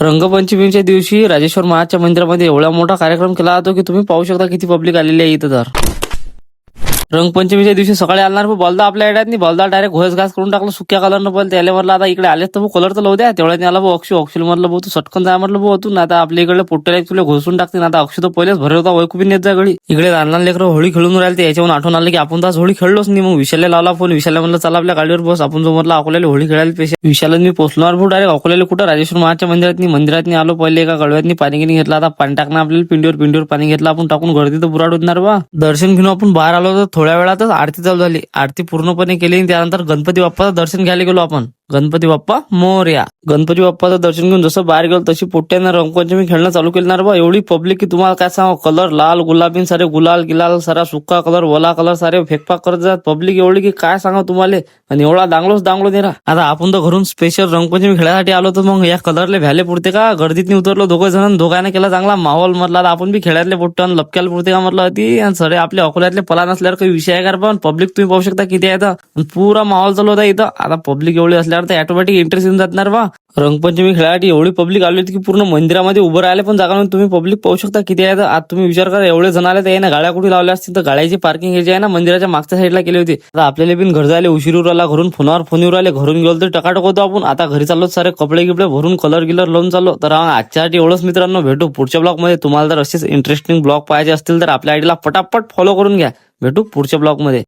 रंगपंचमीच्या दिवशी राजेश्वर महाराजच्या मंदिरामध्ये एवढा मोठा कार्यक्रम केला जातो की तुम्ही पाहू शकता किती पब्लिक आलेली आहे इथं. तर रंगपंचमीच्या दिवशी सकाळी आलणार बॉलदा आपल्या एड्यात नाही, बॉलदा डायरेक्ट घोस घास करून टाकलं सुक्या कलरनं. पण त्याला म्हटलं आता इकडे आलेच तर कलर तर लावू द्या. तेवढ्यात आला भाऊ अक्षू म्हटलं भाऊ तू सटकन जाय म्हटलं भाऊ तू, आता आपल्या इकडे पोट्टेला तुला घोसून टाकते. आता अक्षू तर पहिलेच भरे होता वैकुपी नेत जा घडी. इकडे लहान लहान लेकरं होळी खेळून राहिले. याच्यावरून आठवण आलं की आपण तास होळी खेळलोच नाही. मग विशालला लावला फोन. विशालला म्हणलं चला आपल्या गाडीवर बस, आपण जो म्हटलं अकोल्याला होळी खेळायला पेशा. विशाला मी पोचणार भाऊ डायरेक्ट अकोल्याला. कुठं राजेश्वर महाराजच्या मंदिरात आलो. पहिले एका गडव्यात पाणी गिनी घेतला. आता पाणी टाकणं आपल्याला पिंडीवर पाणी घेतलं आपण टाकून, गर्दी तर बुराड होणार बा. दर्शन घेऊन आपण बाहेर आलो तर थोड्या वेळातच आरती चालू झाली. आरती पूर्णपणे केली. त्यानंतर गणपती बाप्पाचं दर्शन घ्यायला गेलो आपण. गणपती बाप्पा मोरया. गणपती बाप्पाचं दर्शन घेऊन जसं बाहेर गेलो तशी पोट्ट्यानं रंगपंचमी खेळणं चालू केलं बा. एवढी पब्लिक की तुम्हाला काय सांग, कलर लाल गुलाबी सारे गुलाल गिलाल सारा सुक्का कलर वला कलर सारे फेकपाक करत जात. पब्लिक एवढी की काय सांगा तुम्हाला. आणि एवढा दांगलो नेरा. आता आपण तर घरून स्पेशल रंगपंचमी खेळायसाठी आलो तर मग या कलरले व्हॅले पुरते का. गर्दीत उतरलो दोघं जण. दोघांना केला चांगला माहोल. म्हटला आपण बी खेळायतले पोट्टन लपक्याला पुरते का म्हटलं होती. आणि सरे आपल्या अकोल्यातले पला नसल्यावर काही विषय आहे का. पण पब्लिक तुम्ही पाहू शकता किती आहे. पुरा माहोल चालू होता इथं. आता पब्लिक एवढी असल्यावर तर ऑटोमॅटिक इंटरेस्ट येऊन जाणार बा. रंगपंचमी खेळासाठी एवढी पब्लिक आली होती की पूर्ण मंदिरामध्ये उभं राहिले पण जागा नाही. तुम्ही पब्लिक पाहू शकता किती आहे. आज तुम्ही विचार करा एवढे जण आले तर गाड्या कुठे लावल्या असतील तर गाड्याची पार्किंग हे जे आहे ना मंदिराच्या मागच्या साईडला केली होती. आता आपल्याला बिन घर जायला उशीर आला. घरून फोनवर आले. घरून गेलो तर टकाटक होतो आपण. आता घरी चाललो सारे कपडे गिपडे भरून कलर गिलर लावून चाललो. तर आजच्यासाठी एवढंच मित्रांनो. भेटू पुढच्या ब्लॉग मध्ये. तुम्हाला जर असेच इंटरेस्टिंग ब्लॉग पाहायचे असतील तर आपल्या आयडीला पटापट फॉलो करून घ्या. भेटू पुढच्या ब्लॉग मध्ये.